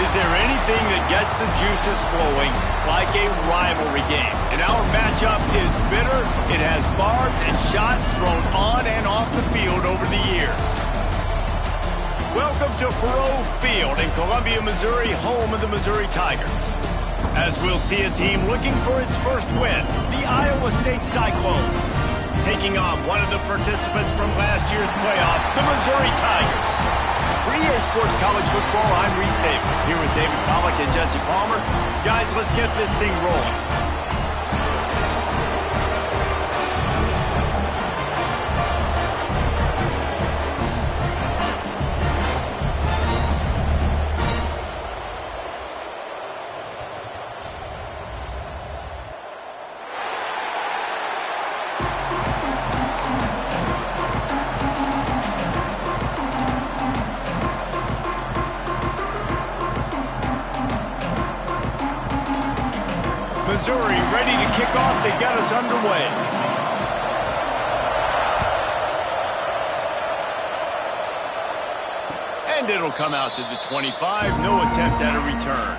Is there anything that gets the juices flowing like a rivalry game? And our matchup is bitter. It has barbs and shots thrown on and off the field over the years. Welcome to Faurot Field in Columbia, Missouri, home of the Missouri Tigers. As we'll see a team looking for its first win, the Iowa State Cyclones, taking on one of the participants from last year's playoff, the Missouri Tigers. For EA Sports College Football, I'm Reese Davis, here with David Pollack and Jesse Palmer. Guys, let's get this thing rolling. Missouri ready to kick off to get us underway. And it'll come out to the 25. No attempt at a return.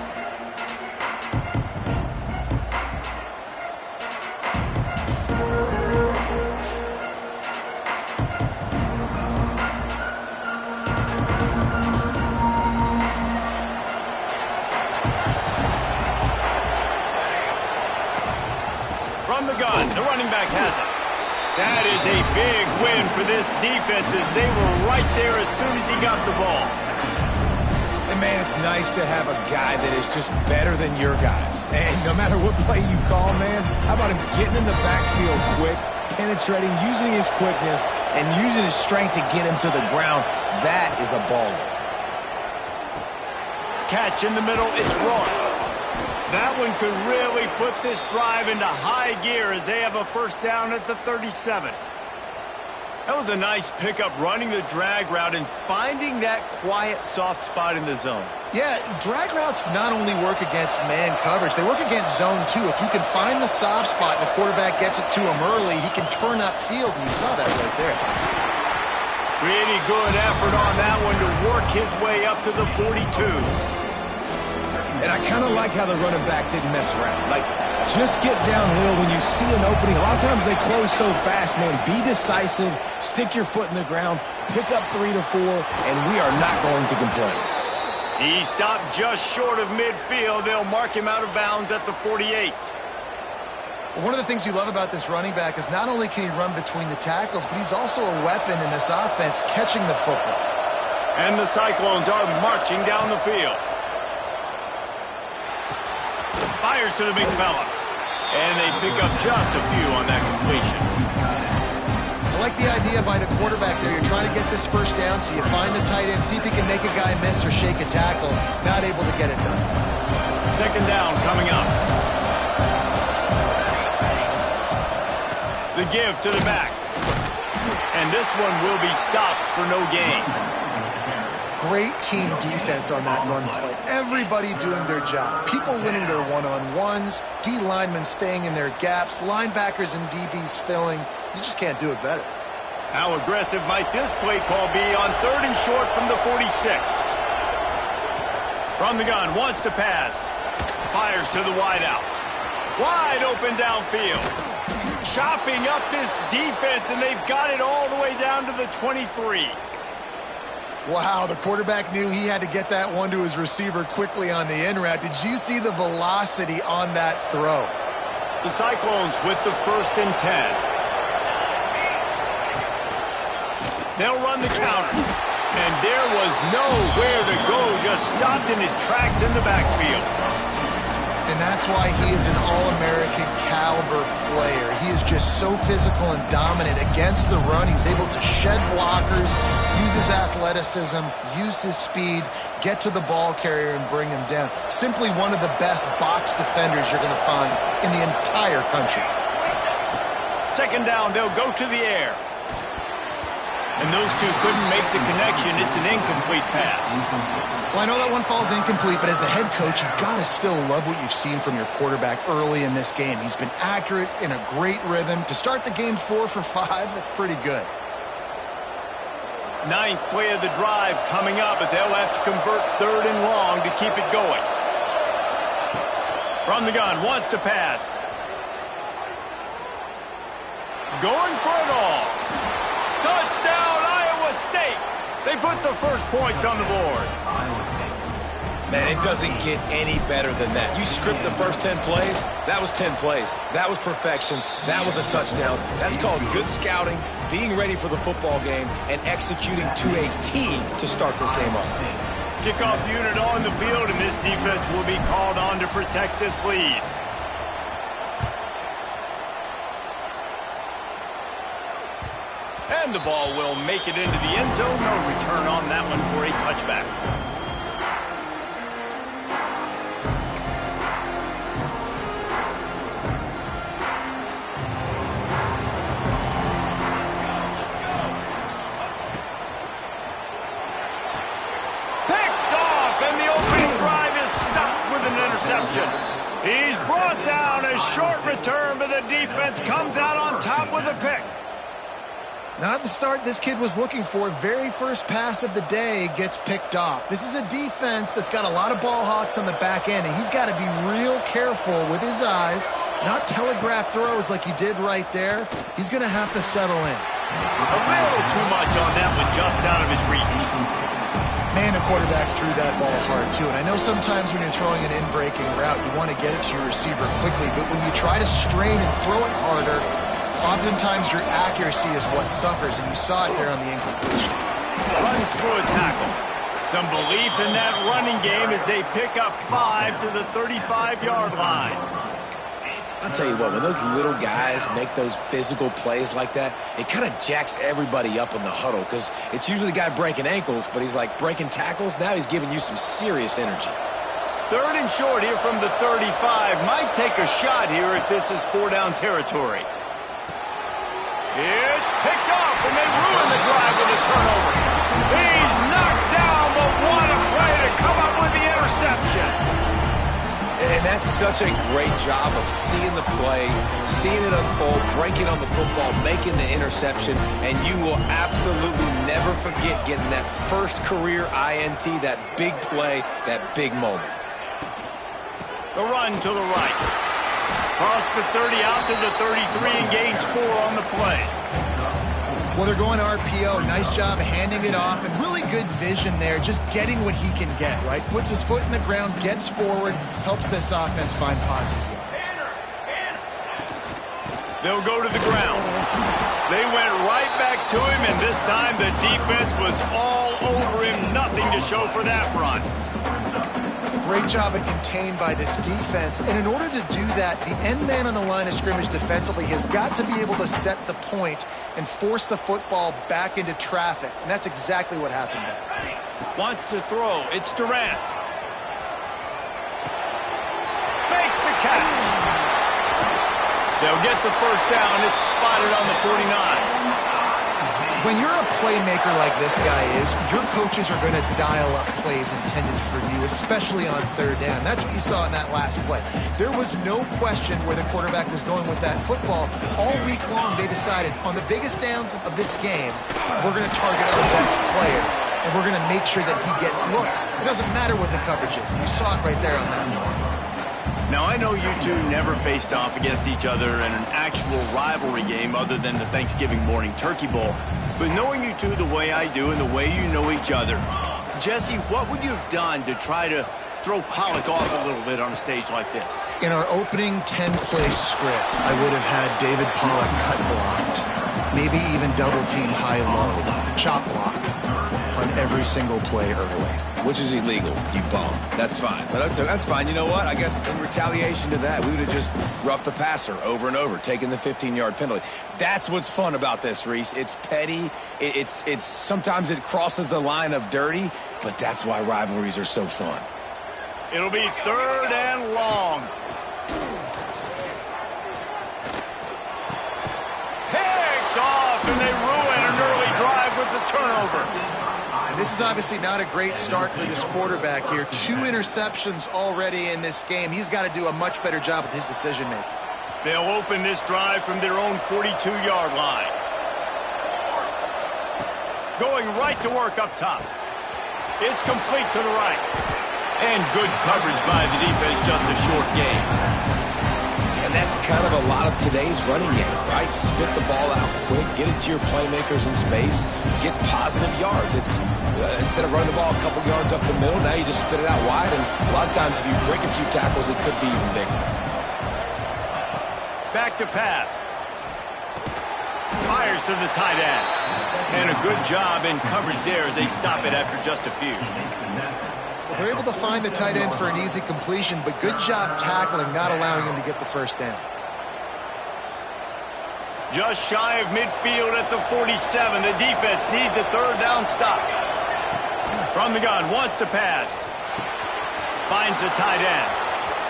From the gun, the running back has it. That is a big win for this defense as they were right there as soon as he got the ball. And man, it's nice to have a guy that is just better than your guys. And no matter what play you call, man, how about him getting in the backfield quick, penetrating, using his quickness, and using his strength to get him to the ground. That is a baller. Catch in the middle, it's Roy. That one could really put this drive into high gear as they have a first down at the 37. That was a nice pickup running the drag route and finding that quiet, soft spot in the zone. Yeah, drag routes not only work against man coverage, they work against zone too. If you can find the soft spot and the quarterback gets it to him early, he can turn upfield, and you saw that right there. Pretty good effort on that one to work his way up to the 42. And I kind of like how the running back didn't mess around. Like, just get downhill when you see an opening. A lot of times they close so fast, man. Be decisive, stick your foot in the ground, pick up 3 to 4, and we are not going to complain. He stopped just short of midfield. They'll mark him out of bounds at the 48. Well, one of the things you love about this running back is not only can he run between the tackles, but he's also a weapon in this offense catching the football. And the Cyclones are marching down the field. Fires to the big fella. And they pick up just a few on that completion. I like the idea by the quarterback there. You're trying to get this first down, so you find the tight end, see if he can make a guy miss or shake a tackle. Not able to get it done. Second down coming up. The give to the back. And this one will be stopped for no gain. Great team defense on that run play. Everybody doing their job. People winning their one-on-ones, D linemen staying in their gaps, linebackers and DBs filling. You just can't do it better. How aggressive might this play call be on 3rd and short from the 46? From the gun, wants to pass. Fires to the wideout. Wide open downfield. Chopping up this defense, and they've got it all the way down to the 23. Wow, the quarterback knew he had to get that one to his receiver quickly on the in route. Did you see the velocity on that throw? The Cyclones with the 1st and 10. They'll run the counter. And there was nowhere to go, just stopped in his tracks in the backfield. And that's why he is an All-American caliber player. He is just so physical and dominant against the run. He's able to shed blockers, use his athleticism, use his speed, get to the ball carrier and bring him down. Simply one of the best box defenders you're going to find in the entire country. Second down, they'll go to the air. And those two couldn't make the connection. It's an incomplete pass. Well, I know that one falls incomplete, but as the head coach, you've got to still love what you've seen from your quarterback early in this game. He's been accurate, in a great rhythm. To start the game 4 for 5, that's pretty good. Ninth play of the drive coming up, but they'll have to convert 3rd and long to keep it going. From the gun, wants to pass. Going for it all. Touchdown, Iowa State. They put the first points on the board. Man, it doesn't get any better than that. You script the first 10 plays, that was 10 plays. That was perfection. That was a touchdown. That's called good scouting, being ready for the football game, and executing to a team to start this game off. Kickoff unit on the field, and this defense will be called on to protect this lead. And the ball will make it into the end zone. No return on that one for a touchback. He's brought down. A short return, but the defense comes out on top with a pick. Not the start this kid was looking for. Very first pass of the day gets picked off. This is a defense that's got a lot of ball hawks on the back end, and he's got to be real careful with his eyes, not telegraph throws like he did right there. He's going to have to settle in. A little too much on that one, just out of his reach. Man, the quarterback threw that ball hard, too. And I know sometimes when you're throwing an in-breaking route, you want to get it to your receiver quickly. But when you try to strain and throw it harder, oftentimes your accuracy is what suffers. And you saw it there on the incompletion. Runs through a tackle. Some belief in that running game as they pick up 5 to the 35-yard line. I'll tell you what, when those little guys make those physical plays like that, it kind of jacks everybody up in the huddle because it's usually the guy breaking ankles, but he's like breaking tackles. Now he's giving you some serious energy. 3rd and short here from the 35. Might take a shot here if this is 4-down territory. It's picked off, and they ruin the drive with a turnover. He's knocked down, but what a play to come up with the interception. And that's such a great job of seeing the play, seeing it unfold, breaking on the football, making the interception, and you will absolutely never forget getting that first career INT, that big play, that big moment. The run to the right. Cross the 30 out to the 33 and gains 4 on the play. Well, they're going RPO. Nice job handing it off, and really good vision there, just getting what he can get, right? Puts his foot in the ground, gets forward, helps this offense find positive yards. They'll go to the ground. They went right back to him, and this time the defense was all over him. Nothing to show for that run. Great job of contained by this defense. And in order to do that, the end man on the line of scrimmage defensively has got to be able to set the point and force the football back into traffic. And that's exactly what happened there. Wants to throw. It's Durant. Makes the catch. They'll get the first down. It's spotted on the 49. When you're a playmaker like this guy is, your coaches are going to dial up plays intended for you, especially on 3rd down. That's what you saw in that last play. There was no question where the quarterback was going with that football. All week long, they decided on the biggest downs of this game, we're going to target our best player, and we're going to make sure that he gets looks. It doesn't matter what the coverage is. You saw it right there on that one. Now, I know you two never faced off against each other in an actual rivalry game other than the Thanksgiving morning turkey bowl. But knowing you two the way I do and the way you know each other, Jesse, what would you have done to try to throw Pollock off a little bit on a stage like this? In our opening 10-play script, I would have had David Pollock cut blocked, maybe even double-team high-low, chop blocked on every single play early. Which is illegal, you bum. That's fine. But that's fine. You know what? I guess in retaliation to that, we would have just roughed the passer over and over, taking the 15-yard penalty. That's what's fun about this, Reese. It's petty. It's sometimes it crosses the line of dirty, but that's why rivalries are so fun. It'll be 3rd and long. Picked off, and they ruin an early drive with the turnover. And this is obviously not a great start for this quarterback here. 2 interceptions already in this game. He's got to do a much better job with his decision-making. They'll open this drive from their own 42-yard line. Going right to work up top. It's complete to the right. And good coverage by the defense, just a short gain. And that's kind of a lot of today's running game, right? Spit the ball out quick, get it to your playmakers in space, get positive yards. It's instead of running the ball a couple yards up the middle, now you just spit it out wide, and a lot of times if you break a few tackles, it could be even bigger. Back to pass. Fires to the tight end. And a good job in coverage there as they stop it after just a few. Well, they're able to find the tight end for an easy completion, but good job tackling, not allowing him to get the first down. Just shy of midfield at the 47. The defense needs a third down stop. From the gun, wants to pass. Finds the tight end.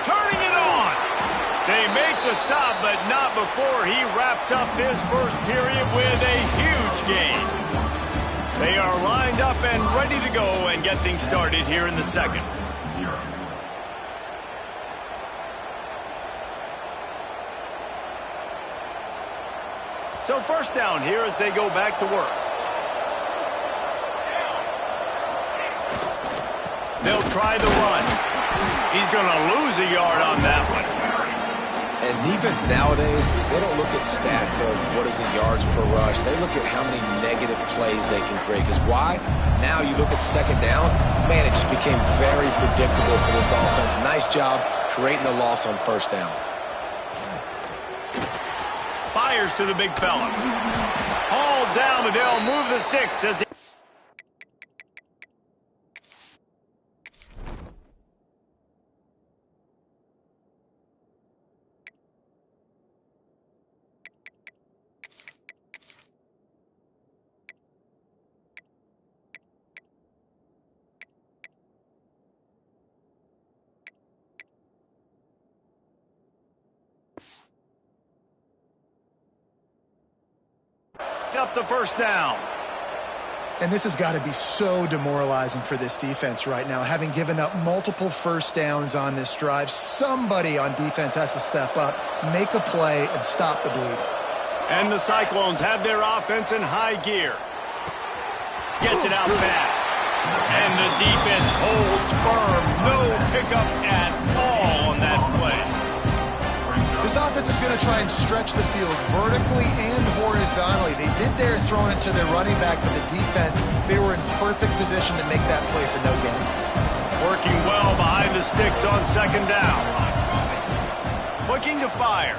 Turning it on. They make the stop, but not before he wraps up his first period with a huge gain. They are lined up and ready to go and get things started here in the second. So first down here as they go back to work. They'll try the run. He's going to lose a yard on that one. And defense nowadays, they don't look at stats of what is the yards per rush. They look at how many negative plays they can create. Because why? Now you look at second down, man, it just became very predictable for this offense. Nice job creating the loss on first down. Fires to the big fella. Hauled down, but they'll move the sticks as he... up the first down. And this has got to be so demoralizing for this defense right now. Having given up multiple first downs on this drive, somebody on defense has to step up, make a play, and stop the bleeding. And the Cyclones have their offense in high gear. Gets it out fast. And the defense holds firm. No pickup at all on that play. This offense is going to try and stretch the field vertically and horizontally. They did their throwing it to their running back, but the defense, they were in perfect position to make that play for no gain. Working well behind the sticks on second down. Looking to fire.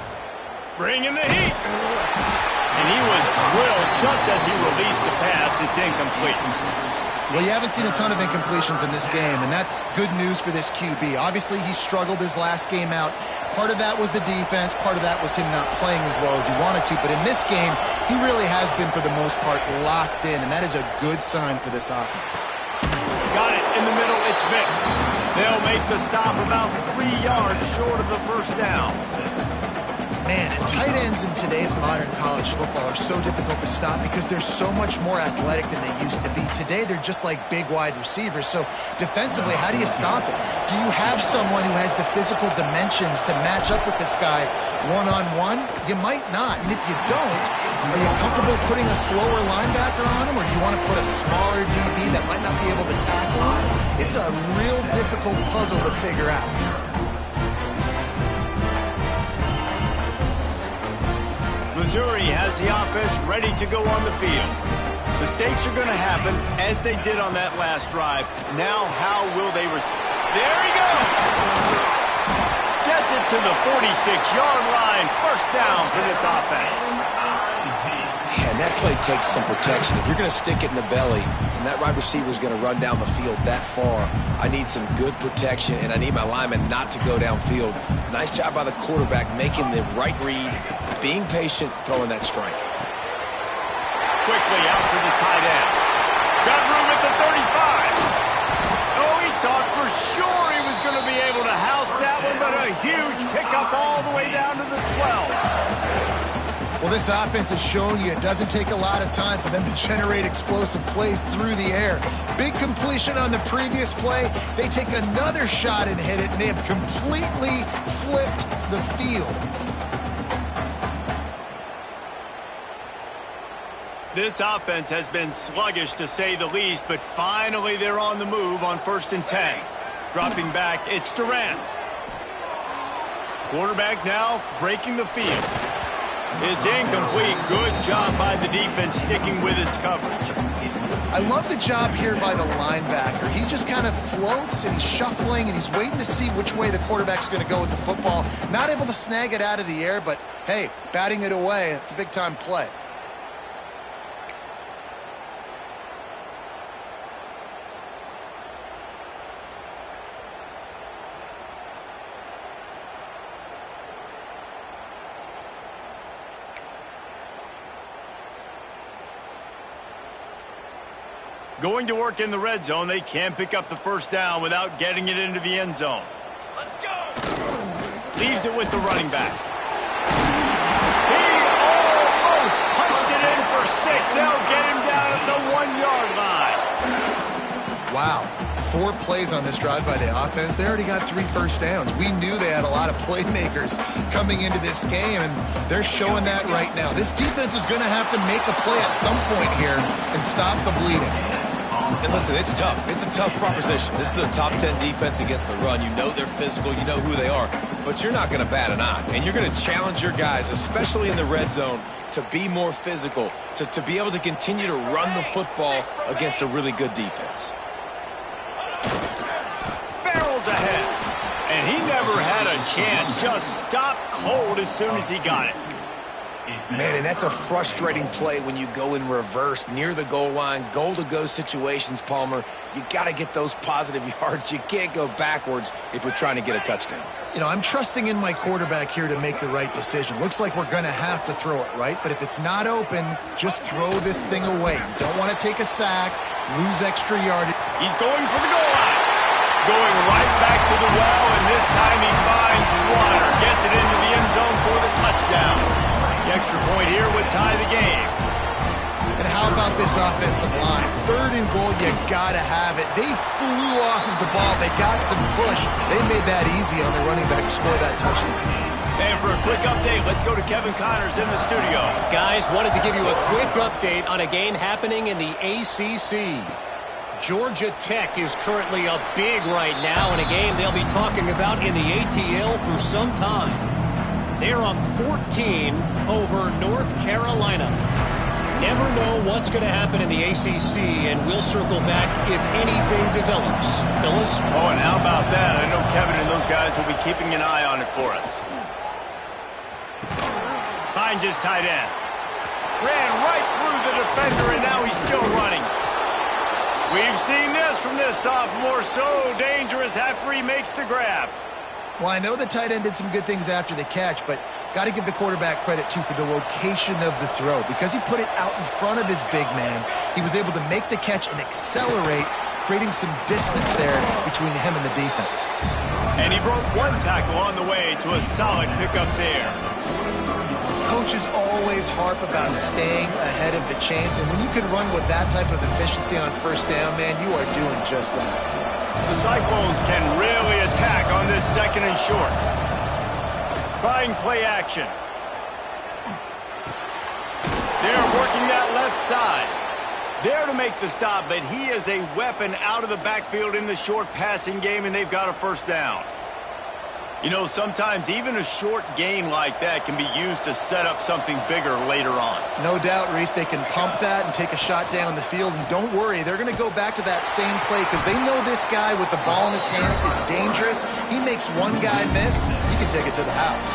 Bringing the heat. And he was drilled just as he released the pass. It's incomplete. Well, you haven't seen a ton of incompletions in this game, and that's good news for this QB. Obviously, he struggled his last game out. Part of that was the defense. Part of that was him not playing as well as he wanted to. But in this game, he really has been, for the most part, locked in, and that is a good sign for this offense. Got it in the middle. It's Vic. They'll make the stop about 3 yards short of the first down. Man, and tight ends in today's modern college football are so difficult to stop because they're so much more athletic than they used to be. Today, they're just like big wide receivers. So defensively, how do you stop it? Do you have someone who has the physical dimensions to match up with this guy one-on-one? You might not. And if you don't, are you comfortable putting a slower linebacker on him, or do you want to put a smaller DB that might not be able to tackle him? It's a real difficult puzzle to figure out. Missouri has the offense ready to go on the field. Mistakes are going to happen, as they did on that last drive. Now, how will they respond? There he goes! Gets it to the 46-yard line. First down for this offense. And that play takes some protection. If you're going to stick it in the belly, and that wide receiver is going to run down the field that far, I need some good protection, and I need my lineman not to go downfield. Nice job by the quarterback making the right read, being patient, throwing that strike. Quickly out to the tight end. Got room at the 35. Oh, he thought for sure he was going to be able to house that one, but a huge pickup all the way down to the 12. Well, this offense has shown you it doesn't take a lot of time for them to generate explosive plays through the air. Big completion on the previous play. They take another shot and hit it, and they have completely flipped the field. This offense has been sluggish to say the least, but finally they're on the move on 1st and 10. Dropping back, it's Durant. Quarterback now breaking the field. It's incomplete. Good job by the defense sticking with its coverage. I love the job here by the linebacker. He just kind of floats and he's shuffling and he's waiting to see which way the quarterback's going to go with the football. Not able to snag it out of the air, but hey, batting it away, it's a big-time play. Going to work in the red zone, they can pick up the first down without getting it into the end zone. Let's go! Leaves it with the running back. He almost punched it in for 6. They'll get him down at the 1-yard line. Wow. 4 plays on this drive by the offense. They already got 3 first downs. We knew they had a lot of playmakers coming into this game, and they're showing that right now. This defense is going to have to make a play at some point here and stop the bleeding. And listen, it's tough. It's a tough proposition. This is a top 10 defense against the run. You know they're physical. You know who they are. But you're not going to bat an eye. And you're going to challenge your guys, especially in the red zone, to be more physical, to be able to continue to run the football against a really good defense. Barrels ahead. And he never had a chance. Just stopped cold as soon as he got it. Man, and that's a frustrating play when you go in reverse near the goal line, goal-to-go situations, Palmer. You got to get those positive yards. You can't go backwards if you're trying to get a touchdown. You know, I'm trusting in my quarterback here to make the right decision. Looks like we're going to have to throw it, right? But if it's not open, just throw this thing away. You don't want to take a sack, lose extra yardage. He's going for the goal line. Going right back to the well, and this time he finds water. Gets it into the end zone for the touchdown. The extra point here would tie the game. And how about this offensive line? 3rd and goal, you got to have it. They flew off of the ball. They got some push. They made that easy on their running back to score that touchdown. And for a quick update, let's go to Kevin Connors in the studio. Guys, wanted to give you a quick update on a game happening in the ACC. Georgia Tech is currently up big right now in a game they'll be talking about in the ATL for some time. They're up 14 over North Carolina. Never know what's going to happen in the ACC, and we'll circle back if anything develops. Phyllis? Oh, and how about that? I know Kevin and those guys will be keeping an eye on it for us. Finds his tight end. Ran right through the defender, and now he's still running. We've seen this from this sophomore, so dangerous after he makes the grab. Well, I know the tight end did some good things after the catch, but got to give the quarterback credit, too, for the location of the throw. Because he put it out in front of his big man, he was able to make the catch and accelerate, creating some distance there between him and the defense. And he broke 1 tackle on the way to a solid pickup there. Coaches always harp about staying ahead of the chains, and when you can run with that type of efficiency on first down, man, you are doing just that. The Cyclones can really attack on this 2nd and short. Trying play action. They're working that left side. There to make the stop, but he is a weapon out of the backfield in the short passing game, and they've got a first down. You know, sometimes even a short gain like that can be used to set up something bigger later on. No doubt, Reese, they can pump that and take a shot down the field. And don't worry, they're going to go back to that same play because they know this guy with the ball in his hands is dangerous. He makes one guy miss, he can take it to the house.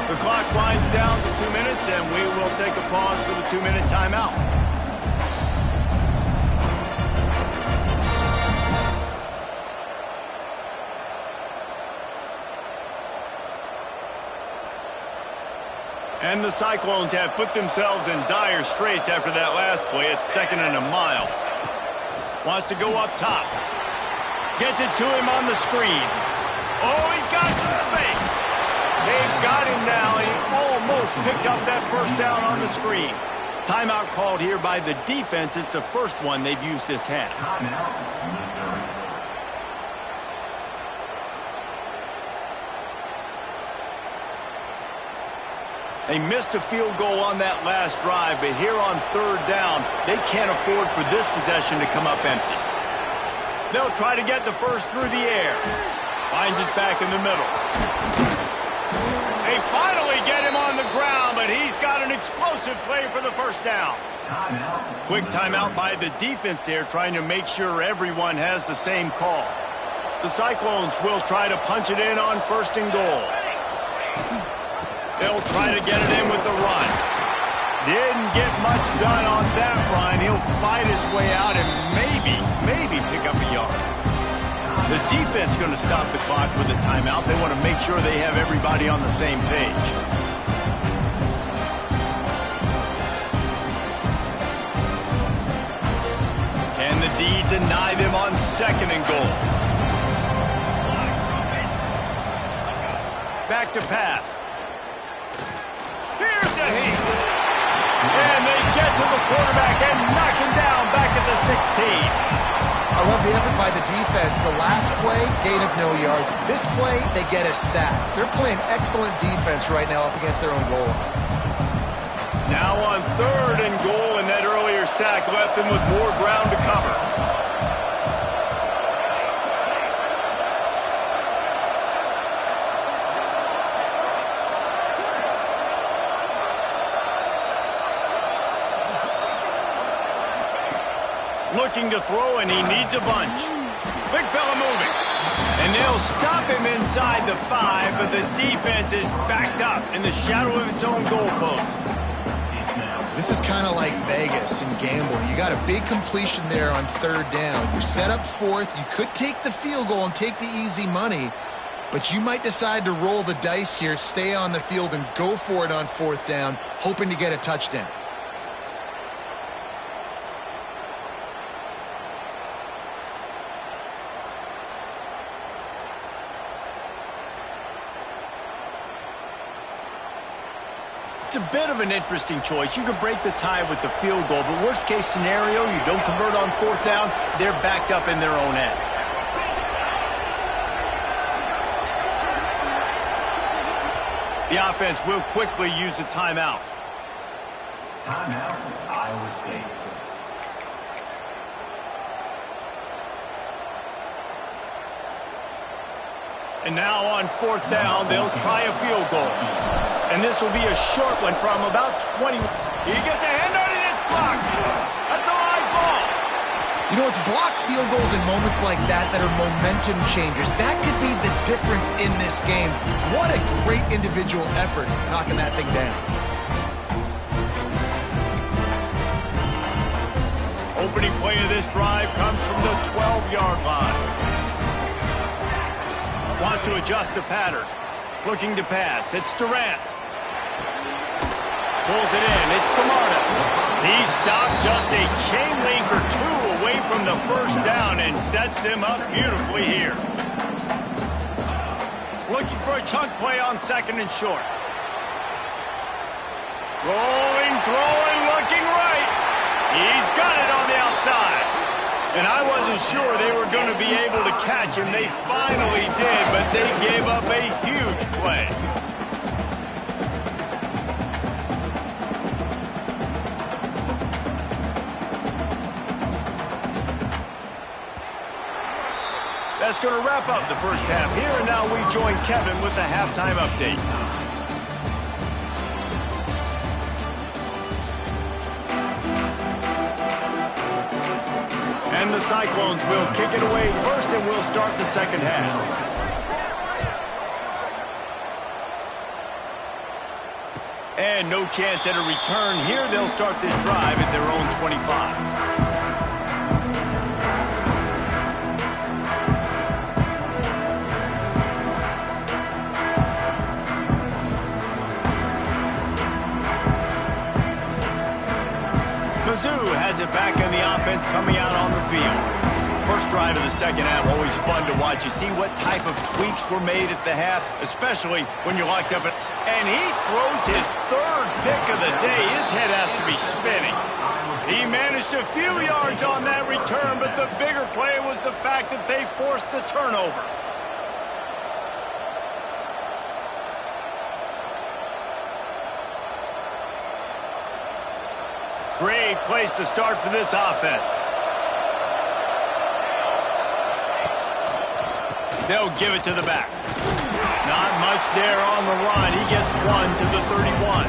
The clock winds down to 2 minutes, and we will take a pause for the 2-minute timeout. And the Cyclones have put themselves in dire straits after that last play. It's 2nd and a mile. Wants to go up top. Gets it to him on the screen. Oh, he's got some space. They've got him now. He almost picked up that first down on the screen. Timeout called here by the defense. It's the first one they've used this half. They missed a field goal on that last drive, but here on third down, they can't afford for this possession to come up empty. They'll try to get the first through the air. Finds his back in the middle. They finally get him on the ground, but he's got an explosive play for the first down. Quick timeout by the defense there, trying to make sure everyone has the same call. The Cyclones will try to punch it in on first and goal. They'll try to get it in with the run. Didn't get much done on that run. He'll fight his way out and maybe pick up a yard. The defense going to stop the clock with a timeout. They want to make sure they have everybody on the same page. Can the D deny them on second and goal? Back to pass. Here's a heat. And they get to the quarterback and knock him down back at the 16. I love the effort by the defense. The last play, gain of no yards. This play, they get a sack. They're playing excellent defense right now up against their own goal. Now on third and goal, and that earlier sack left them with more ground to cover. Looking to throw, and he needs a bunch. Big fella moving. And they'll stop him inside the 5, but the defense is backed up in the shadow of its own goalpost. This is kind of like Vegas in gambling. You got a big completion there on third down. You're set up fourth. You could take the field goal and take the easy money, but you might decide to roll the dice here, stay on the field, and go for it on fourth down, hoping to get a touchdown. It's a bit of an interesting choice. You could break the tie with the field goal, but worst case scenario, you don't convert on fourth down, they're backed up in their own end. The offense will quickly use a timeout. Timeout, Iowa State. And now on fourth down, they'll try a field goal. And this will be a short one from about 20. He gets a hand on it, and it's blocked. That's a live ball. You know, it's blocked field goals in moments like that that are momentum changers. That could be the difference in this game. What a great individual effort knocking that thing down. Opening play of this drive comes from the 12-yard line. Wants to adjust the pattern. Looking to pass. It's Durant. Pulls it in. It's Camarda. He stopped just a chain link or two away from the first down and sets them up beautifully here. Looking for a chunk play on second and short. Rolling, throwing, looking right. He's got it on the outside. And I wasn't sure they were going to be able to catch him. They finally did, but they gave up a huge play. That's going to wrap up the first half here, and now we join Kevin with the halftime update. And the Cyclones will kick it away first, and we'll start the second half. And no chance at a return here. They'll start this drive at their own 25. Mizzou has it back in the offense coming out on the field. First drive of the second half, always fun to watch. You see what type of tweaks were made at the half, especially when you're locked up. And he throws his third pick of the day. His head has to be spinning. He managed a few yards on that return, but the bigger play was the fact that they forced the turnover. place to start for this offense. They'll give it to the back. Not much there on the run. He gets 1 to the 31.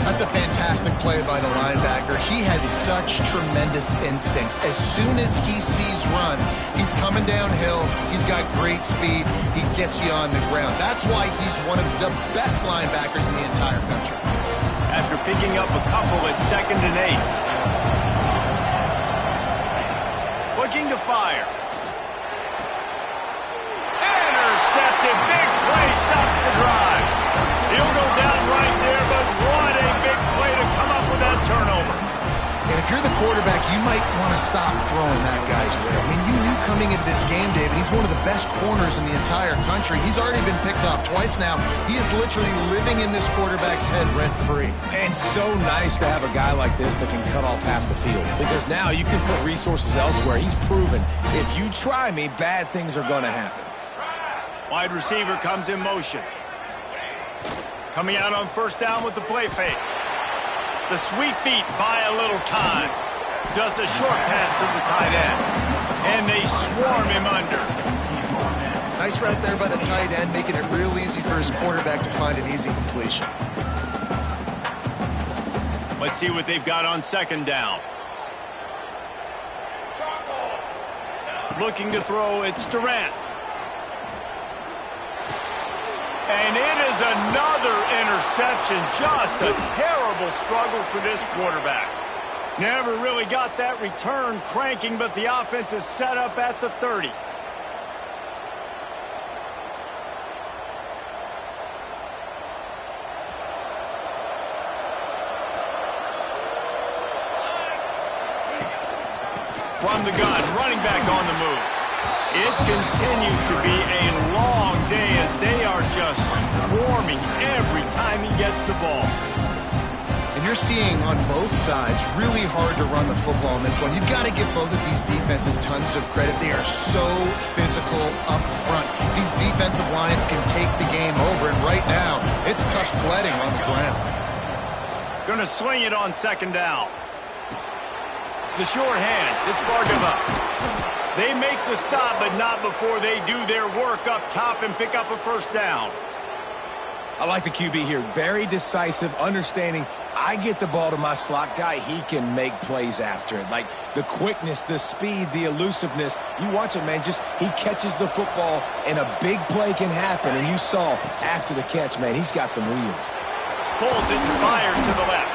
That's a fantastic play by the linebacker. He has such tremendous instincts. As soon as he sees run, he's coming downhill. He's got great speed. He gets you on the ground. That's why he's one of the best linebackers in the entire country. After picking up a couple at 2nd and 8. Looking to fire. Intercepted. Big play. Stops the drive. He'll go down right there, but what a big play to come up with that turnover. And if you're the quarterback, you might want to stop throwing that guy's way. I mean, you knew coming into this game, David, he's one of the best corners in the entire country. He's already been picked off twice now. He is literally living in this quarterback's head rent-free. And so nice to have a guy like this that can cut off half the field. Because now you can put resources elsewhere. He's proven, if you try me, bad things are going to happen. Wide receiver comes in motion. Coming out on 1st down with the play fake. The sweet feet buy a little time. Just a short pass to the tight end. And they swarm him under. Nice right there by the tight end, making it real easy for his quarterback to find an easy completion. Let's see what they've got on 2nd down. Looking to throw, it's Durant. And it is another interception. Just a terrible struggle for this quarterback. Never really got that return cranking, but the offense is set up at the 30. From the gun, running back on the move. It continues to be a long day as they are just swarming every time he gets the ball. And you're seeing on both sides really hard to run the football in this one. You've got to give both of these defenses tons of credit. They are so physical up front. These defensive lines can take the game over, and right now, it's tough sledding on the ground. Gonna swing it on 2nd down. The short hands, it's Bargava. They make the stop, but not before they do their work up top and pick up a 1st down. I like the QB here. Very decisive, understanding I get the ball to my slot guy, he can make plays after it. Like the quickness, the speed, the elusiveness. You watch it, man, just he catches the football and a big play can happen. And you saw after the catch, man, he's got some wheels. Pulls it and fires to the left.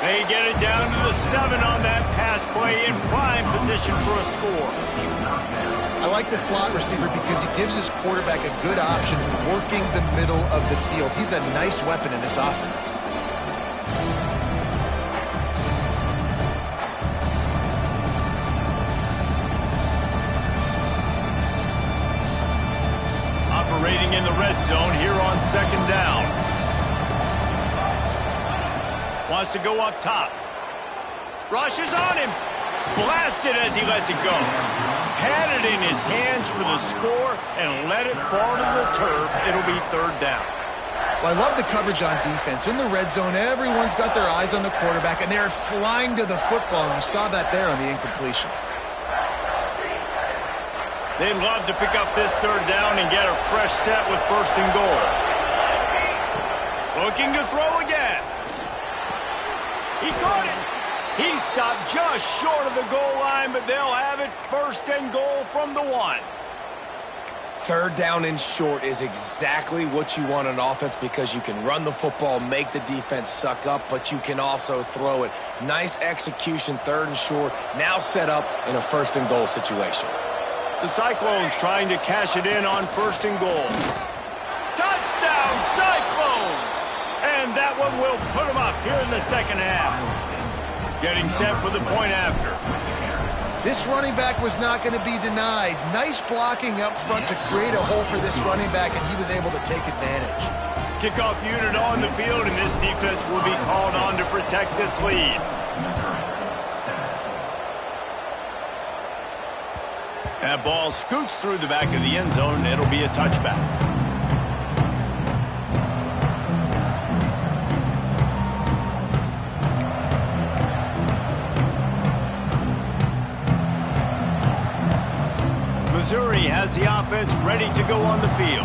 They get it down to the 7 on that pass play in prime position for a score. I like the slot receiver because he gives his quarterback a good option working the middle of the field. He's a nice weapon in this offense. Operating in the red zone here on 2nd down. Wants to go up top. Rushes on him. Blasted as he lets it go. Had it in his hands for the score and let it fall to the turf. It'll be 3rd down. Well, I love the coverage on defense. In the red zone, everyone's got their eyes on the quarterback, and they're flying to the football, and you saw that there on the incompletion. They'd love to pick up this 3rd down and get a fresh set with 1st and goal. Looking to throw again. He caught it. He stopped just short of the goal line, but they'll have it 1st and goal from the 1. 3rd down and short is exactly what you want on offense because you can run the football, make the defense suck up, but you can also throw it. Nice execution, 3rd and short, now set up in a 1st and goal situation. The Cyclones trying to cash it in on 1st and goal. Touchdown, Cyclones! And that one will put them up here in the 2nd half. Getting set for the point after. This running back was not going to be denied. Nice blocking up front to create a hole for this running back, and he was able to take advantage. Kickoff unit on the field, and this defense will be called on to protect this lead. That ball scoots through the back of the end zone, and it'll be a touchback. Missouri has the offense ready to go on the field.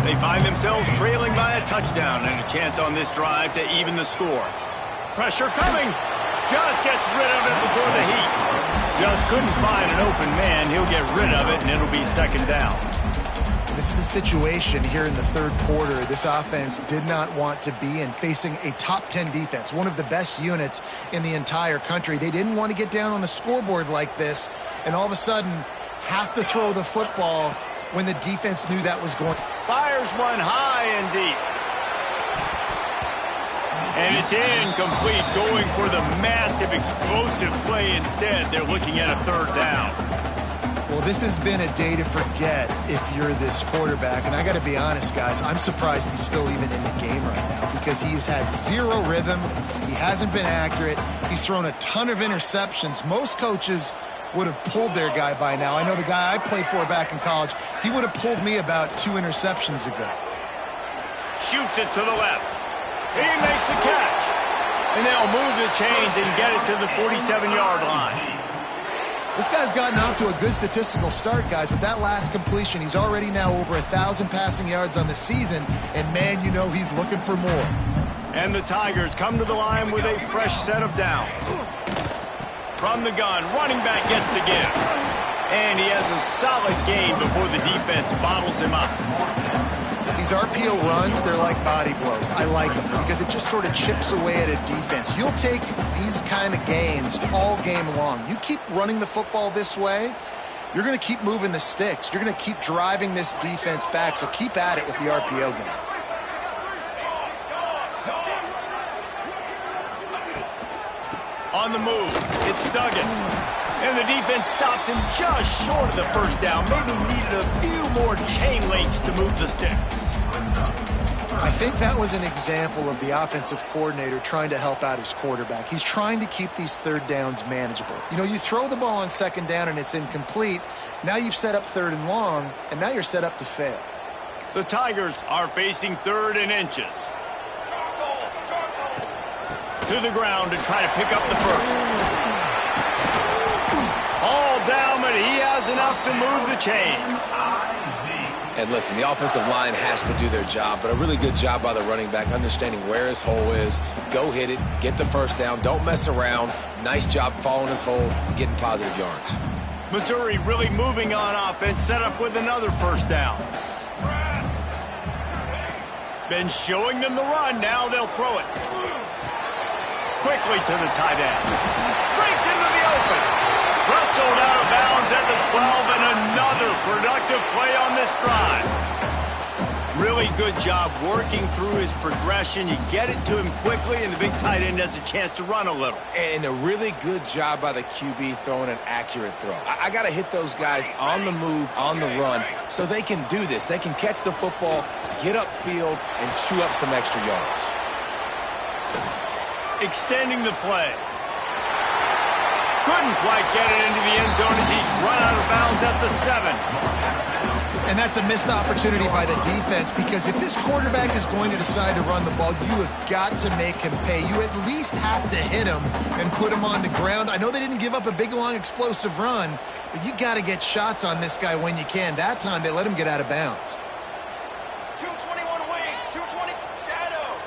They find themselves trailing by a touchdown and a chance on this drive to even the score. Pressure coming. Just gets rid of it before the heat. Just couldn't find an open man. He'll get rid of it, and it'll be second down. This is a situation here in the third quarter this offense did not want to be in, facing a top 10 defense, one of the best units in the entire country. They didn't want to get down on the scoreboard like this and all of a sudden have to throw the football when the defense knew that was going. Fires one high and deep. And it's incomplete, going for the massive explosive play instead. They're looking at a third down. Well, this has been a day to forget if you're this quarterback. And I got to be honest, guys, I'm surprised he's still even in the game right now because he's had zero rhythm. He hasn't been accurate. He's thrown a ton of interceptions. Most coaches would have pulled their guy by now. I know the guy I played for back in college, he would have pulled me about 2 interceptions ago. Shoots it to the left. He makes the catch. And they'll move the chains and get it to the 47-yard line. This guy's gotten off to a good statistical start, guys. With that last completion, he's already now over 1,000 passing yards on the season. And, man, you know he's looking for more. And the Tigers come to the line with a fresh set of downs. From the gun, running back gets the give. And he has a solid gain before the defense bottles him up. These RPO runs, they're like body blows. I like them because it just sort of chips away at a defense. You'll take these kind of gains all game long. You keep running the football this way, you're going to keep moving the sticks. You're going to keep driving this defense back, so keep at it with the RPO game. On the move, it's Duggan. And the defense stops him just short of the first down. Maybe needed a few more chain links to move the sticks. I think that was an example of the offensive coordinator trying to help out his quarterback. He's trying to keep these third downs manageable. You know, you throw the ball on second down and it's incomplete. Now you've set up third and long, and now you're set up to fail. The Tigers are facing 3rd and inches. To the ground to try to pick up the first. All down, but he has enough to move the chains. And listen, the offensive line has to do their job, but a really good job by the running back, understanding where his hole is. Go hit it, get the first down, don't mess around. Nice job following his hole, getting positive yards. Missouri really moving on offense, set up with another first down. Been showing them the run, now they'll throw it. Quickly to the tight end. Breaks into the open. Wrestled out of bounds at the 12, and another productive play on this drive. Really good job working through his progression. You get it to him quickly, and the big tight end has a chance to run a little. And a really good job by the QB throwing an accurate throw. I got to hit those guys on the move, on the run, so they can do this. They can catch the football, get upfield, and chew up some extra yards. Extending the play. Couldn't quite get it into the end zone as he's run out of bounds at the 7. And that's a missed opportunity by the defense, because if this quarterback is going to decide to run the ball, you have got to make him pay. You at least have to hit him and put him on the ground. I know they didn't give up a big, long, explosive run, but you got to get shots on this guy when you can. That time, they let him get out of bounds. 221 wing, 220, shadow.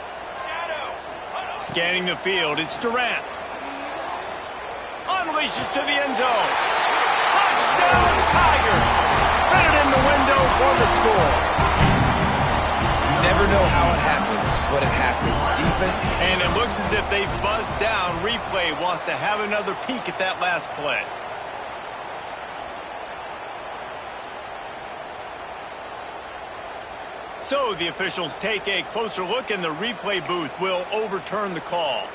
Scanning the field, it's Durant. Unleashes to the end zone. Touchdown, Tigers! Fitted in the window for the score. Never know how it happens, but it happens. Defense. And it looks as if they've buzzed down. Replay wants to have another peek at that last play. So the officials take a closer look, and the replay booth will overturn the call.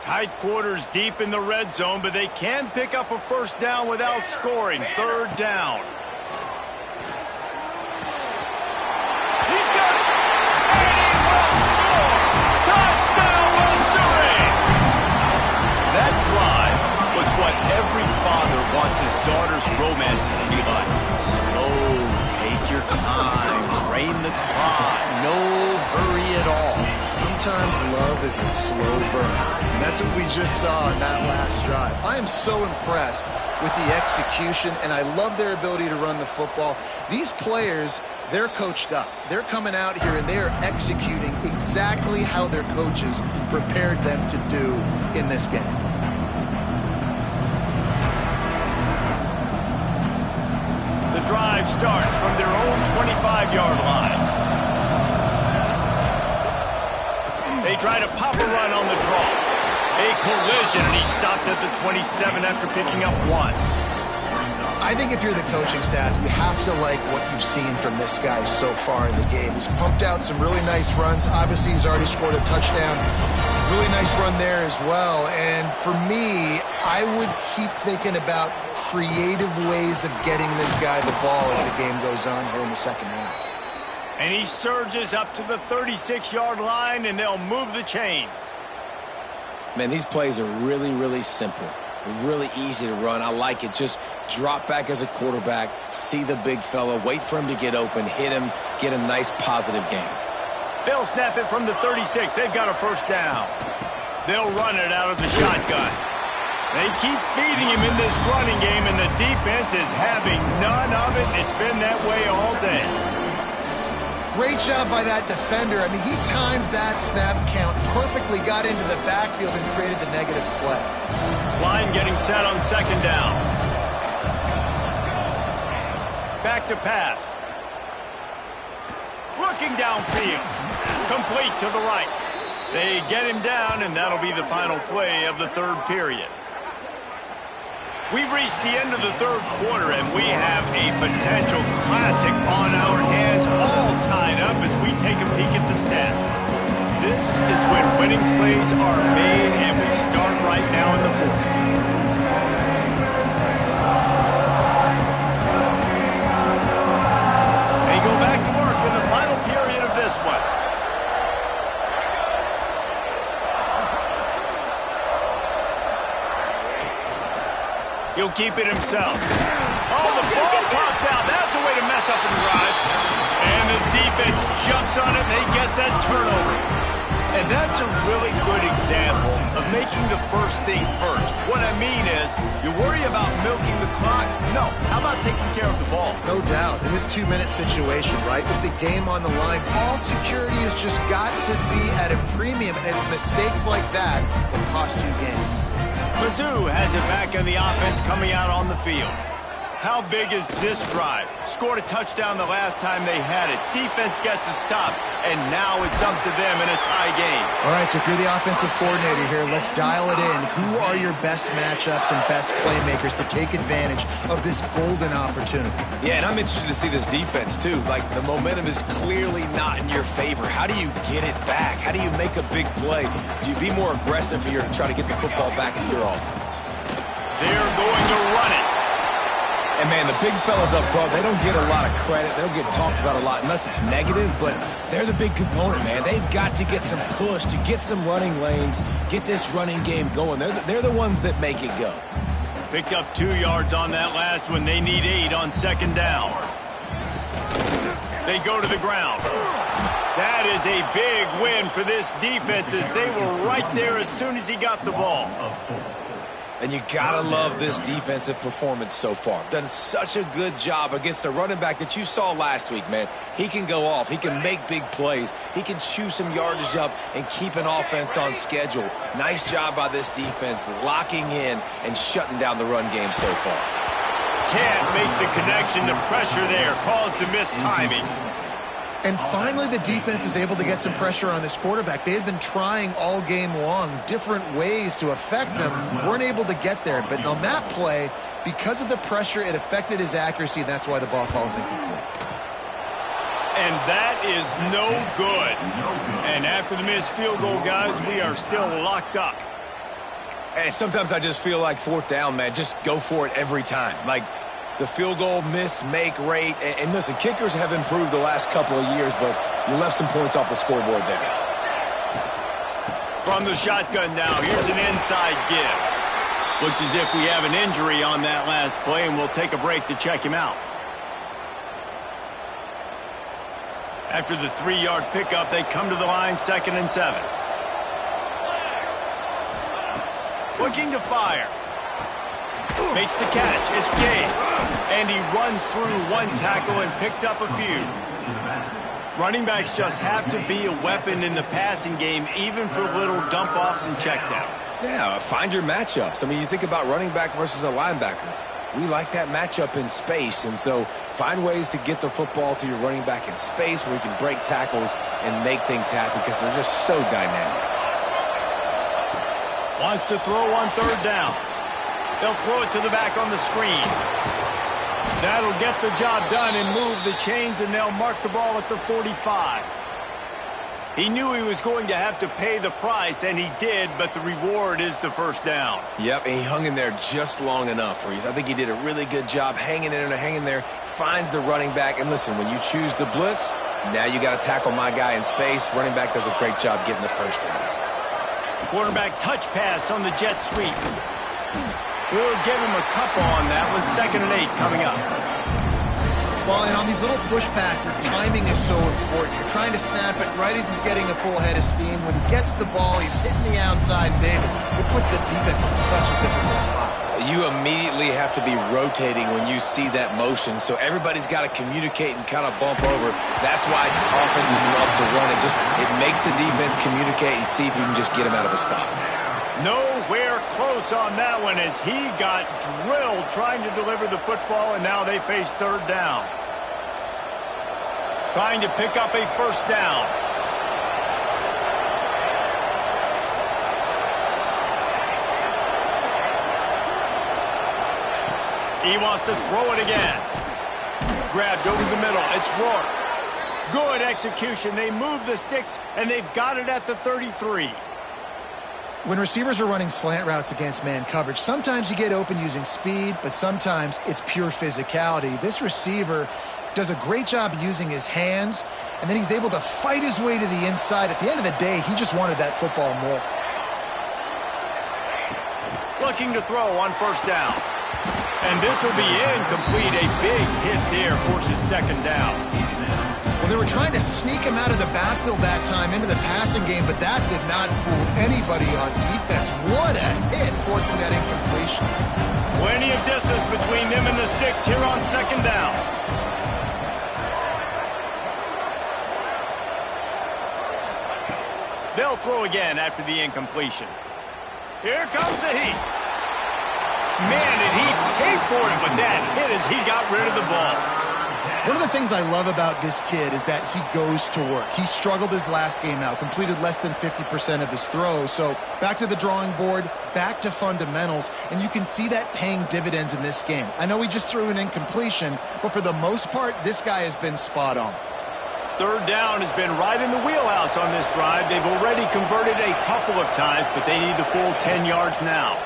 Tight quarters deep in the red zone, but they can pick up a first down without scoring. 3rd down. He's got it, and he will score. Touchdown, Missouri! That drive was what every father wants his daughter's romances to be like. Slow, take your time, drain the clock, no hurry at all. Sometimes sometimes love is a slow burn. And that's what we just saw in that last drive. I am so impressed with the execution, and I love their ability to run the football. These players, they're coached up. They're coming out here, and they are executing exactly how their coaches prepared them to do in this game. The drive starts from their own 25-yard line. They try to pop a run on the draw. A collision, and he stopped at the 27 after picking up 1. I think if you're the coaching staff, you have to like what you've seen from this guy so far in the game. He's pumped out some really nice runs. Obviously, he's already scored a touchdown. Really nice run there as well. And for me, I would keep thinking about creative ways of getting this guy the ball as the game goes on here in the second half. And he surges up to the 36-yard line, and they'll move the chains. Man, these plays are really, really simple. Really easy to run. I like it. Just drop back as a quarterback, see the big fella, wait for him to get open, hit him, get a nice positive gain. They'll snap it from the 36. They've got a first down. They'll run it out of the shotgun. They keep feeding him in this running game, and the defense is having none of it. It's been that way all day. Great job by that defender. I mean, he timed that snap count perfectly, got into the backfield and created the negative play. Line getting set on second down. Back to pass. Looking downfield. Complete to the right. They get him down, and that'll be the final play of the third period. We've reached the end of the third quarter, and we have a potential classic on our hands, all tied up as we take a peek at the stats. This is when winning plays are made, and we start right now in the fourth. They go back to work in the final period of this one. He'll keep it himself. Oh, the ball pops out. That's a way to mess up a drive. And the defense jumps on it, and they get that turnover. And that's a really good example of making the first thing first. What I mean is, you worry about milking the clock. No, how about taking care of the ball? No doubt. In this 2-minute situation, right, with the game on the line, ball security has just got to be at a premium, and it's mistakes like that that cost you games. Mizzou has it back in the offense coming out on the field. How big is this drive? Scored a touchdown the last time they had it. Defense gets a stop, and now it's up to them in a tie game. All right, so if you're the offensive coordinator here, let's dial it in. Who are your best matchups and best playmakers to take advantage of this golden opportunity? Yeah, and I'm interested to see this defense, too. Like, the momentum is clearly not in your favor. How do you get it back? How do you make a big play? Do you be more aggressive here and try to get the football back to your offense? They're going to run it. And, man, the big fellas up front, they don't get a lot of credit. They don't get talked about a lot unless it's negative, but they're the big component, man. They've got to get some push to get some running lanes, get this running game going. They're the ones that make it go. Picked up 2 yards on that last one. They need 8 on second down. They go to the ground. That is a big win for this defense as they were right there as soon as he got the ball. And you gotta love this defensive performance so far. Done such a good job against the running back that you saw last week, man. He can go off. He can make big plays. He can chew some yardage up and keep an offense on schedule. Nice job by this defense locking in and shutting down the run game so far. Can't make the connection. The pressure there caused the missed timing. And finally, the defense is able to get some pressure on this quarterback. They had been trying all game long different ways to affect him. Weren't able to get there. But on that play, because of the pressure, it affected his accuracy, and that's why the ball falls incomplete. And that is no good. And after the missed field goal, guys, we are still locked up. And sometimes I just feel like fourth down, man, just go for it every time. Like, the field goal miss, make rate. And listen, kickers have improved the last couple of years, but you left some points off the scoreboard there. From the shotgun now, here's an inside give. Looks as if we have an injury on that last play, and we'll take a break to check him out. After the 3-yard pickup, they come to the line, 2nd and 7. Looking to fire. Makes the catch. It's game. And he runs through one tackle and picks up a few. Running backs just have to be a weapon in the passing game, even for little dump-offs and checkdowns. Yeah, find your matchups. I mean, you think about running back versus a linebacker. We like that matchup in space, and so find ways to get the football to your running back in space where you can break tackles and make things happen because they're just so dynamic. Wants to throw on third down. They'll throw it to the back on the screen. That'll get the job done and move the chains, and they'll mark the ball at the 45. He knew he was going to have to pay the price, and he did, but the reward is the first down. Yep, and he hung in there just long enough, Reese. I think he did a really good job hanging in there, finds the running back. And listen, when you choose to blitz, now you got to tackle my guy in space. Running back does a great job getting the first down. Quarterback touch pass on the jet sweep. We'll give him a couple on that one. 2nd and 8 coming up. Well, and on these little push passes, timing is so important. You're trying to snap it right as he's getting a full head of steam. When he gets the ball, he's hitting the outside. David, it puts the defense in such a difficult spot. You immediately have to be rotating when you see that motion, so everybody's got to communicate and kind of bump over. That's why offenses love to run it. It makes the defense communicate and see if you can just get him out of a spot. Nowhere close on that one as he got drilled trying to deliver the football, and now they face third down. Trying to pick up a first down. He wants to throw it again. Grabbed over the middle. It's Rourke. Good execution. They move the sticks, and they've got it at the 33. When receivers are running slant routes against man coverage, sometimes you get open using speed, but sometimes it's pure physicality. This receiver does a great job using his hands, and then he's able to fight his way to the inside. At the end of the day, he just wanted that football more. Looking to throw on first down. And this will be incomplete. A big hit there forces 2nd down. Well, they were trying to sneak him out of the backfield that time into the passing game, but that did not fool anybody on defense. What a hit, forcing that incompletion. Plenty of distance between them and the sticks here on 2nd down. They'll throw again after the incompletion. Here comes the heat. Man, did he pay for it, but that hit as he got rid of the ball. One of the things I love about this kid is that he goes to work. He struggled his last game out, completed less than 50% of his throws. So back to the drawing board, back to fundamentals, and you can see that paying dividends in this game. I know he just threw an incompletion, but for the most part, this guy has been spot on. Third down has been right in the wheelhouse on this drive. They've already converted a couple of times, but they need the full 10 yards now.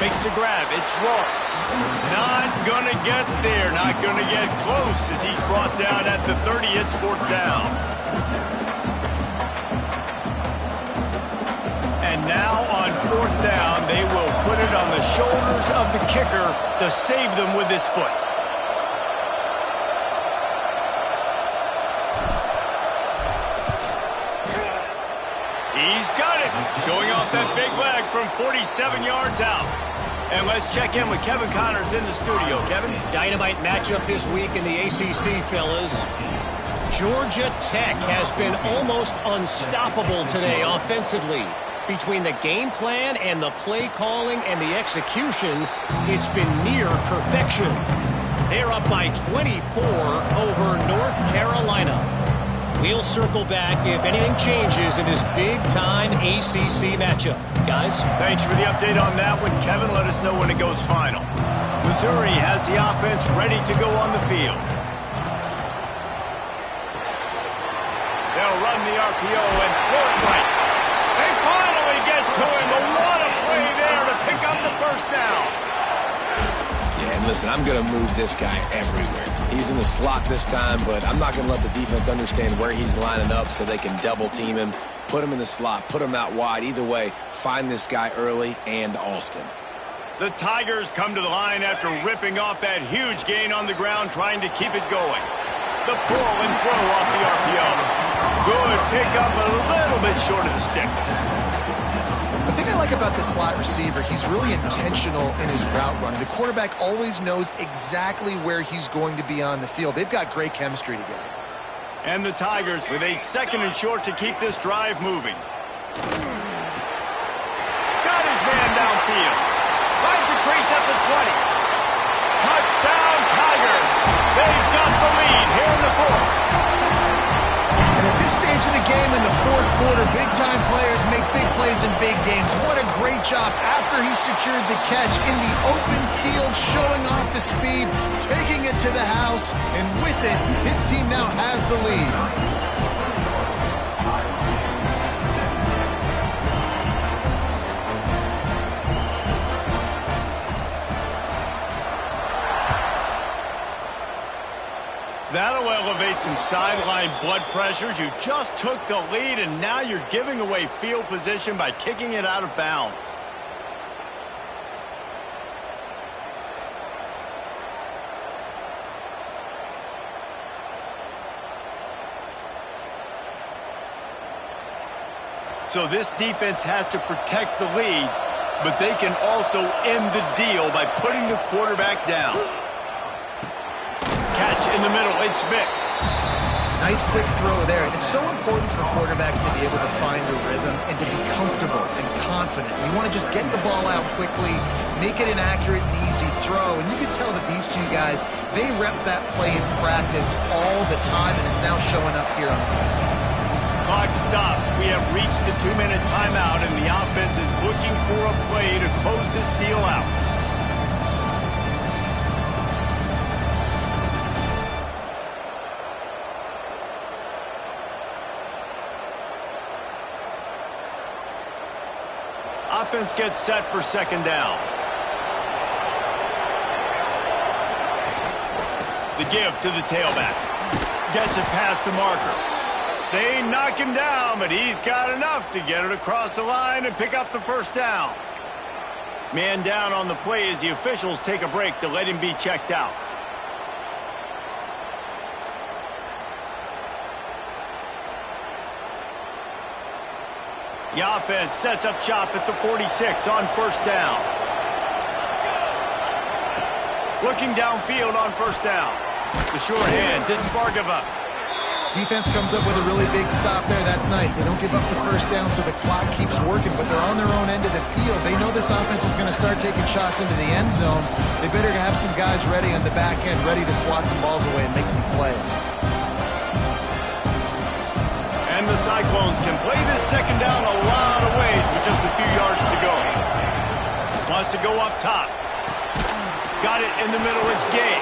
Makes the grab. It's Rourke. Not going to get there. Not going to get close as he's brought down at the 30. It's 4th down. And now on 4th down, they will put it on the shoulders of the kicker to save them with his foot. He's got it. Showing off that big leg from 47 yards out. And let's check in with Kevin Connors in the studio. Kevin? Dynamite matchup this week in the ACC, fellas. Georgia Tech has been almost unstoppable today offensively. Between the game plan and the play calling and the execution, it's been near perfection. They're up by 24 over North Carolina. We'll circle back if anything changes in this big-time ACC matchup. Guys? Thanks for the update on that one, Kevin. Let us know when it goes final. Missouri has the offense ready to go on the field. They'll run the RPO and throw it right. They finally get to him. But what a play there to pick up the first down. Yeah, and listen, I'm going to move this guy everywhere. He's in the slot this time, but I'm not going to let the defense understand where he's lining up so they can double team him, put him in the slot, put him out wide. Either way, find this guy early and often. The Tigers come to the line after ripping off that huge gain on the ground, trying to keep it going. The pull and throw off the RPO. Good pickup, a little bit short of the sticks. thing I like about the slot receiver, he's really intentional in his route running. The quarterback always knows exactly where he's going to be on the field. They've got great chemistry together. And the Tigers with a 2nd and short to keep this drive moving. Got his man downfield. Finds a crease at the 20. Touchdown, Tiger. They've got the lead here in the 4th. And at this stage of the game in the 4th quarter, big-time players make big plays in big games. What a great job after he secured the catch in the open field, showing off the speed, taking it to the house, and with it, his team now has the lead. That'll elevate some sideline blood pressures. You just took the lead, and now you're giving away field position by kicking it out of bounds. So this defense has to protect the lead, but they can also end the deal by putting the quarterback down. Catch in the middle, it's Vic. Nice quick throw there. It's so important for quarterbacks to be able to find a rhythm and to be comfortable and confident. You want to just get the ball out quickly, make it an accurate and easy throw. And you can tell that these two guys, they rep that play in practice all the time, and it's now showing up here on the field. Clock stops. We have reached the 2-minute timeout, and the offense is looking for a play to close this deal out. Offense gets set for 2nd down. The give to the tailback. Gets it past the marker. They knock him down, but he's got enough to get it across the line and pick up the 1st down. Man down on the play as the officials take a break to let him be checked out. The offense sets up shop at the 46 on 1st down. Looking downfield on 1st down. The short hands, it's Bargava. Defense comes up with a really big stop there. That's nice. They don't give up the 1st down, so the clock keeps working, but they're on their own end of the field. They know this offense is going to start taking shots into the end zone. They better have some guys ready on the back end, ready to swat some balls away and make some plays. And the Cyclones can play this 2nd down a lot of ways with just a few yards to go. Wants to go up top. Got it in the middle, it's Gay.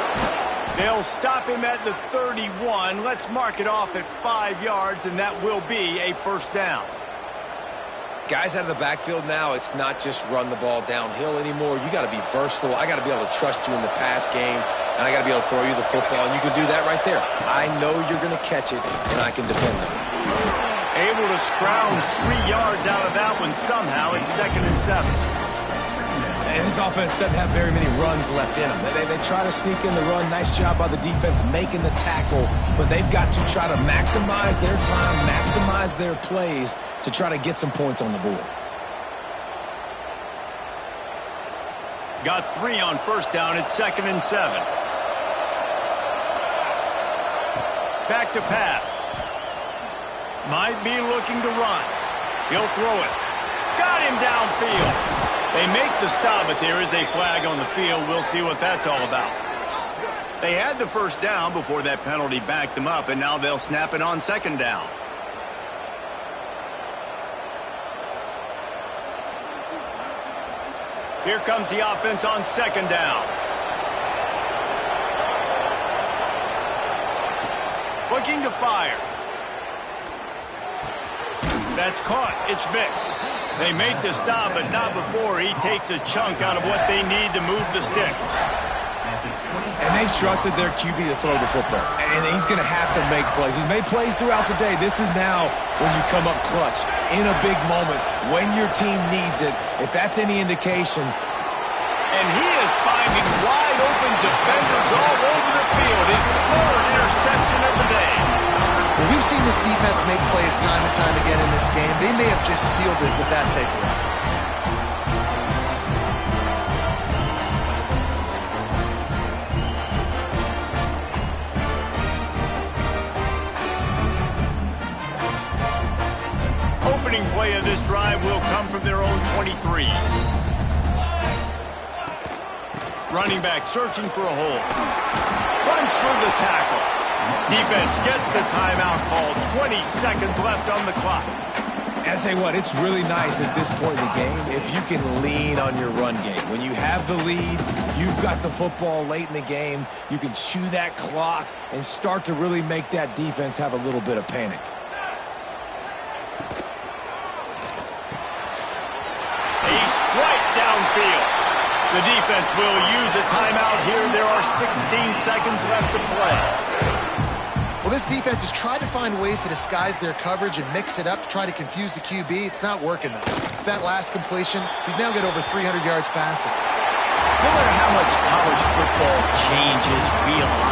They'll stop him at the 31. Let's mark it off at 5 yards, and that will be a 1st down. Guys out of the backfield now, it's not just run the ball downhill anymore. You got to be versatile. I got to be able to trust you in the pass game, and I got to be able to throw you the football, and you can do that right there. I know you're going to catch it, and I can depend on it. Able to scrounge 3 yards out of that one somehow. It's 2nd and 7. And this offense doesn't have very many runs left in them. They try to sneak in the run. Nice job by the defense making the tackle, but they've got to try to maximize their time, maximize their plays to try to get some points on the board. Got 3 on 1st down. It's 2nd and 7. Back to pass. Might be looking to run. He'll throw it. Got him downfield. They make the stop, but there is a flag on the field. We'll see what that's all about. They had the 1st down before that penalty backed them up, and now they'll snap it on 2nd down. Here comes the offense on 2nd down. Looking to fire. That's caught. It's Vic. They make the stop, but not before he takes a chunk out of what they need to move the sticks. And they've trusted their QB to throw the football. And he's going to have to make plays. He's made plays throughout the day. This is now when you come up clutch in a big moment when your team needs it. If that's any indication. And he is finding wide open defenders all over the field. His 3rd interception of the day. Well, we've seen this defense make plays time and time again in this game. They may have just sealed it with that takeaway. opening play of this drive will come from their own 23. Running back searching for a hole. Runs through the tackle. Defense gets the timeout called. 20 seconds left on the clock. And I tell you what, it's really nice at this point in the game if you can lean on your run game. When you have the lead, you've got the football late in the game, you can chew that clock and start to really make that defense have a little bit of panic. A strike downfield. The defense will use a timeout here. There are 16 seconds left to play. Well, this defense has tried to find ways to disguise their coverage and mix it up to try to confuse the QB. It's not working, though. With that last completion, he's now got over 300 yards passing. No matter how much college football changes, realigns,